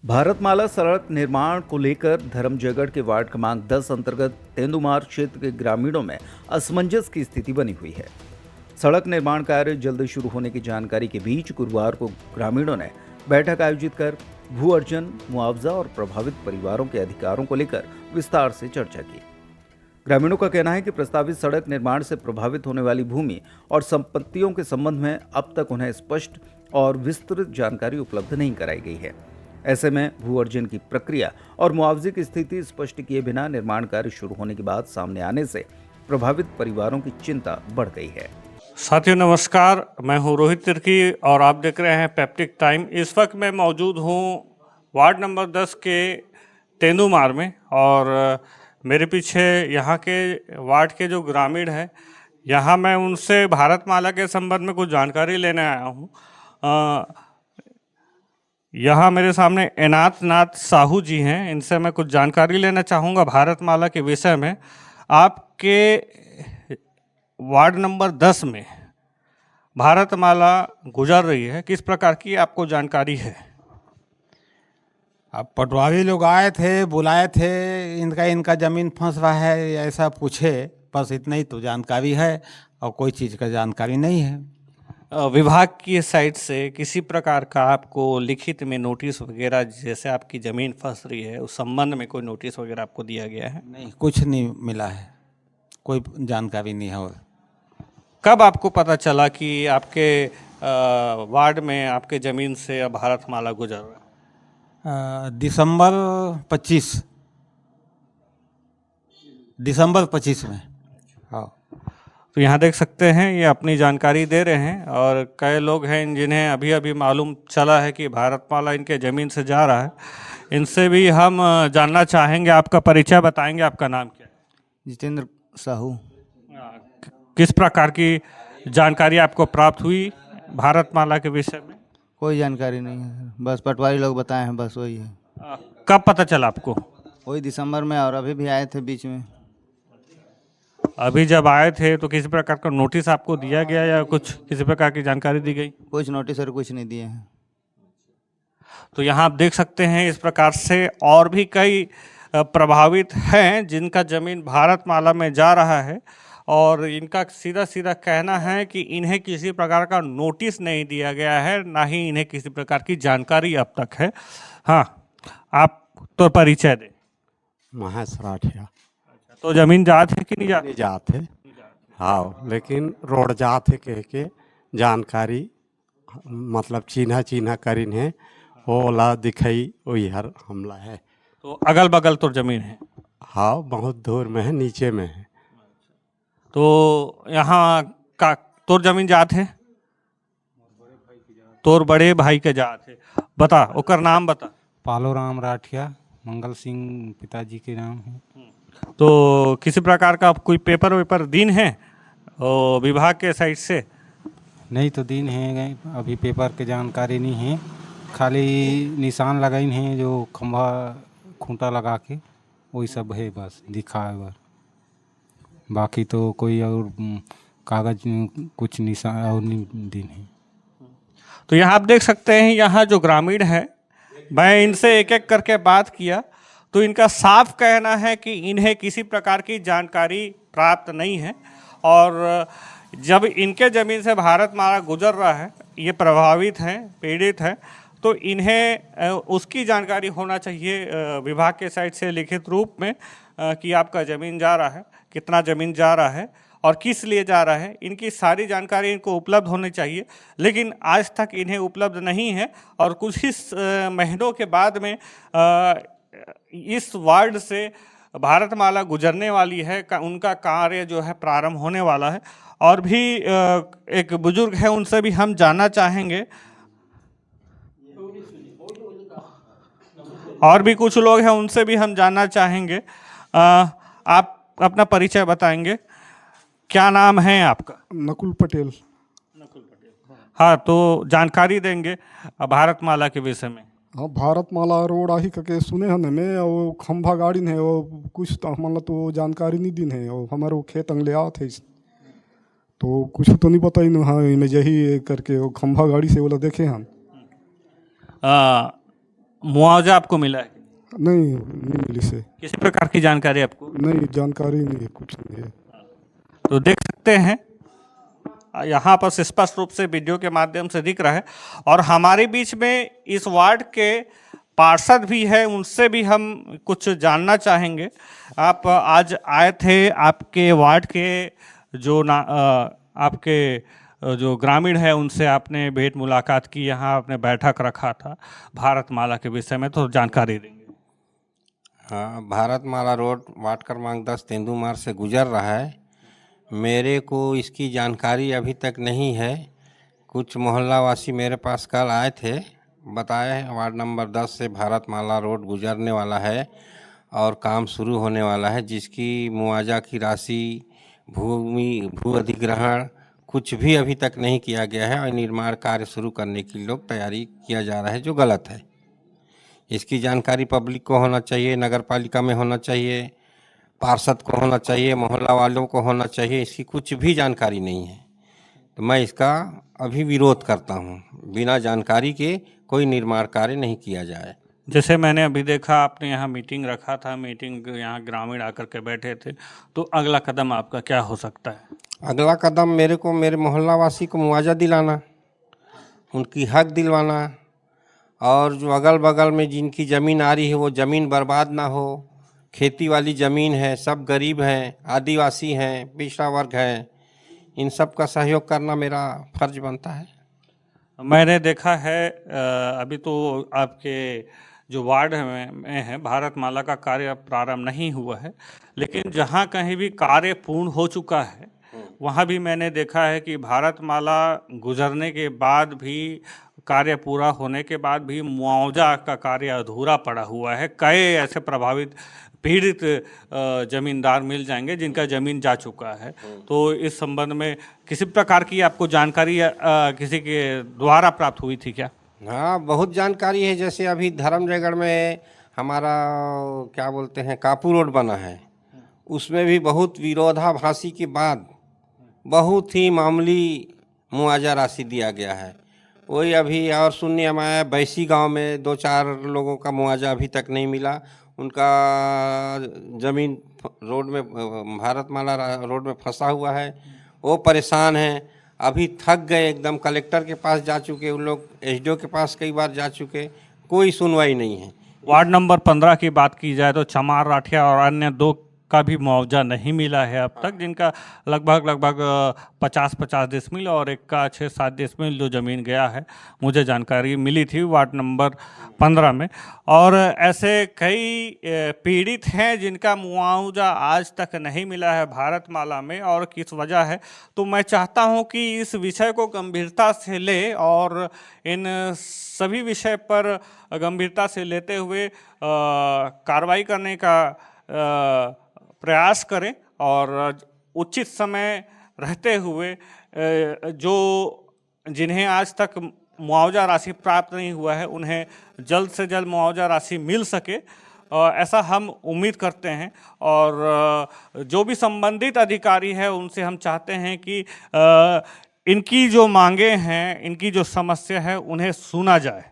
भारतमाला सड़क निर्माण को लेकर धर्मजयगढ़ के वार्ड क्रमांक 10 अंतर्गत तेंदुमार क्षेत्र के ग्रामीणों में असमंजस की स्थिति बनी हुई है। सड़क निर्माण कार्य जल्द शुरू होने की जानकारी के बीच गुरुवार को ग्रामीणों ने बैठक आयोजित कर भू अर्जन, मुआवजा और प्रभावित परिवारों के अधिकारों को लेकर विस्तार से चर्चा की। ग्रामीणों का कहना है कि प्रस्तावित सड़क निर्माण से प्रभावित होने वाली भूमि और संपत्तियों के संबंध में अब तक उन्हें स्पष्ट और विस्तृत जानकारी उपलब्ध नहीं कराई गई है। ऐसे में भू अर्जन की प्रक्रिया और मुआवजे की स्थिति स्पष्ट किए बिना निर्माण कार्य शुरू होने की बात सामने आने से प्रभावित परिवारों की चिंता बढ़ गई है। साथियों नमस्कार, मैं हूं रोहित तिर्की और आप देख रहे हैं पेप्टिक टाइम। इस वक्त मैं मौजूद हूं वार्ड नंबर 10 के तेंदुमार में और मेरे पीछे यहाँ के वार्ड के जो ग्रामीण हैं, यहाँ मैं उनसे भारतमाला के संबंध में कुछ जानकारी लेने आया हूँ। यहाँ मेरे सामने एनाथ नाथ साहू जी हैं, इनसे मैं कुछ जानकारी लेना चाहूँगा भारतमाला के विषय में। आपके वार्ड नंबर 10 में भारतमाला गुजर रही है, किस प्रकार की आपको जानकारी है? अब पटवारी लोग आए थे, बुलाए थे, इनका ज़मीन फंस रहा है ऐसा पूछे, बस इतना ही तो जानकारी है और कोई चीज़ का जानकारी नहीं है। विभाग की साइड से किसी प्रकार का आपको लिखित में नोटिस वगैरह, जैसे आपकी ज़मीन फंस रही है उस संबंध में कोई नोटिस वगैरह आपको दिया गया है? नहीं, कुछ नहीं मिला है, कोई जानकारी नहीं है। और कब आपको पता चला कि आपके वार्ड में आपके ज़मीन से भारतमाला गुजर रहा है? दिसंबर 25 में। हाँ, तो यहाँ देख सकते हैं ये अपनी जानकारी दे रहे हैं और कई लोग हैं जिन्हें अभी अभी मालूम चला है कि भारतमाला इनके ज़मीन से जा रहा है। इनसे भी हम जानना चाहेंगे, आपका परिचय बताएंगे। आपका नाम क्या है? जितेंद्र साहू। किस प्रकार की जानकारी आपको प्राप्त हुई भारतमाला के विषय में? कोई जानकारी नहीं है, बस पटवारी लोग बताए हैं, बस वही है। कब पता चला आपको? वही दिसंबर में, और अभी भी आए थे बीच में। अभी जब आए थे तो किसी प्रकार का नोटिस आपको दिया गया या कुछ किसी प्रकार की जानकारी दी गई? कुछ नोटिस और कुछ नहीं दिए हैं। तो यहाँ आप देख सकते हैं इस प्रकार से और भी कई प्रभावित हैं जिनका ज़मीन भारतमाला में जा रहा है और इनका सीधा सीधा कहना है कि इन्हें किसी प्रकार का नोटिस नहीं दिया गया है, ना ही इन्हें किसी प्रकार की जानकारी अब तक है। हाँ, आप तो परिचय दें। महेश राठिया। तो ज़मीन जात है कि नहीं जात? नहीं जात है, हाँ, लेकिन रोड जात है कह के जानकारी, मतलब चिन्हा करीन है, ओला दिखाई वही हर हमला है। तो अगल बगल तो ज़मीन है? हाँ, बहुत दूर में है, नीचे में है। तो यहाँ का तोर ज़मीन जात है? तोर बड़े भाई के जात है। बता, ओकर नाम बता। पालो राम राठिया, मंगल सिंह पिताजी के नाम है। तो किसी प्रकार का कोई पेपर वेपर दिन है और विभाग के साइड से? नहीं तो दिन है, अभी पेपर के जानकारी नहीं है, खाली निशान लगाइन है जो खंभा खूंटा लगा के, वही सब है, बस दिखा है बस। बाकी तो कोई और कागज कुछ निशान और नहीं दिन है। तो यहाँ आप देख सकते हैं, यहाँ जो ग्रामीण है, मैं इनसे एक एक करके बात किया तो इनका साफ कहना है कि इन्हें किसी प्रकार की जानकारी प्राप्त नहीं है और जब इनके ज़मीन से भारतमाला गुजर रहा है, ये प्रभावित हैं, पीड़ित हैं, तो इन्हें उसकी जानकारी होना चाहिए विभाग के साइड से लिखित रूप में कि आपका ज़मीन जा रहा है, कितना ज़मीन जा रहा है और किस लिए जा रहा है। इनकी सारी जानकारी इनको उपलब्ध होनी चाहिए, लेकिन आज तक इन्हें उपलब्ध नहीं है और कुछ ही महीनों के बाद में इस वार्ड से भारतमाला गुजरने वाली है, उनका कार्य जो है प्रारंभ होने वाला है। और भी एक बुजुर्ग है, उनसे भी हम जानना चाहेंगे। और भी कुछ लोग हैं, उनसे भी हम जानना चाहेंगे। आप अपना परिचय बताएंगे, क्या नाम है आपका? नकुल पटेल। नकुल पटेल, हाँ, तो जानकारी देंगे भारतमाला के विषय में। हाँ, भारतमाला रोड आही करके सुने हैं में, वो खंभा गाड़ी है, वो कुछ तो हमारा तो जानकारी नहीं दिन है, और हमारे वो खेत अंगले आत है, तो कुछ तो नहीं पता ही नहीं। हाँ, इन्हें यही करके वो खंभा गाड़ी से बोला देखे हम। मुआवजा आपको मिला है? नहीं नहीं मिली से, किसी प्रकार की जानकारी आपको? नहीं जानकारी नहीं है, कुछ नहीं है। तो देख सकते हैं यहाँ पर स्पष्ट रूप से वीडियो के माध्यम से दिख रहा है। और हमारे बीच में इस वार्ड के पार्षद भी है, उनसे भी हम कुछ जानना चाहेंगे। आप आज आए थे, आपके वार्ड के जो आपके जो ग्रामीण है उनसे आपने भेंट मुलाकात की, यहाँ आपने बैठक रखा था भारतमाला के विषय में, तो जानकारी देंगे। हाँ, भारतमाला रोड वार्ड क्रमांक 10 तेंदुमार से गुजर रहा है। मेरे को इसकी जानकारी अभी तक नहीं है। कुछ मोहल्लावासी मेरे पास कल आए थे, बताए वार्ड नंबर 10 से भारतमाला रोड गुजरने वाला है और काम शुरू होने वाला है, जिसकी मुआवजा की राशि, भू अधिग्रहण कुछ भी अभी तक नहीं किया गया है और निर्माण कार्य शुरू करने की लोग तैयारी किया जा रहा है, जो गलत है। इसकी जानकारी पब्लिक को होना चाहिए, नगर पालिका में होना चाहिए, पार्षद को होना चाहिए, मोहल्ला वालों को होना चाहिए। इसकी कुछ भी जानकारी नहीं है, तो मैं इसका अभी विरोध करता हूँ। बिना जानकारी के कोई निर्माण कार्य नहीं किया जाए। जैसे मैंने अभी देखा आपने यहाँ मीटिंग रखा था, मीटिंग यहाँ ग्रामीण आकर के बैठे थे, तो अगला कदम आपका क्या हो सकता है? अगला कदम मेरे को मेरे मोहल्लावासी को मुआवजा दिलाना, उनकी हक दिलवाना, और जो अगल बगल में जिनकी ज़मीन आ रही है वो ज़मीन बर्बाद ना हो। खेती वाली ज़मीन है, सब गरीब हैं, आदिवासी हैं, पिछड़ा वर्ग है, इन सब का सहयोग करना मेरा फर्ज बनता है। मैंने देखा है अभी तो आपके जो वार्ड में है भारतमाला का कार्य प्रारंभ नहीं हुआ है, लेकिन जहाँ कहीं भी कार्य पूर्ण हो चुका है वहाँ भी मैंने देखा है कि भारतमाला गुजरने के बाद भी, कार्य पूरा होने के बाद भी मुआवजा का कार्य अधूरा पड़ा हुआ है। कई ऐसे प्रभावित पीड़ित जमींदार मिल जाएंगे जिनका ज़मीन जा चुका है। तो इस संबंध में किसी प्रकार की आपको जानकारी किसी के द्वारा प्राप्त हुई थी क्या? हाँ, बहुत जानकारी है। जैसे अभी धर्मजयगढ़ में हमारा क्या बोलते हैं कापू रोड बना है, उसमें भी बहुत विरोधाभासी के बाद बहुत ही मामूली मुआवजा राशि दिया गया है। वही अभी और सुनने में आया बैसी गांव में 2-4 लोगों का मुआवजा अभी तक नहीं मिला। उनका ज़मीन रोड में, भारतमाला रोड में फंसा हुआ है, वो परेशान हैं। अभी थक गए, एकदम कलेक्टर के पास जा चुके, उन लोग एसडीओ के पास कई बार जा चुके, कोई सुनवाई नहीं है। वार्ड नंबर 15 की बात की जाए तो चमार, राठिया और अन्य 2 का भी मुआवजा नहीं मिला है अब तक, जिनका लगभग 50-50 डिसमिल और एक का 6-7 डिसमिल जो ज़मीन गया है, मुझे जानकारी मिली थी वार्ड नंबर 15 में। और ऐसे कई पीड़ित हैं जिनका मुआवजा आज तक नहीं मिला है भारतमाला में, और किस वजह है। तो मैं चाहता हूं कि इस विषय को गंभीरता से ले और इन सभी विषय पर गंभीरता से लेते हुए कार्रवाई करने का प्रयास करें, और उचित समय रहते हुए जो जिन्हें आज तक मुआवजा राशि प्राप्त नहीं हुआ है उन्हें जल्द से जल्द मुआवजा राशि मिल सके, ऐसा हम उम्मीद करते हैं। और जो भी संबंधित अधिकारी है उनसे हम चाहते हैं कि इनकी जो मांगे हैं, इनकी जो समस्या है, उन्हें सुना जाए।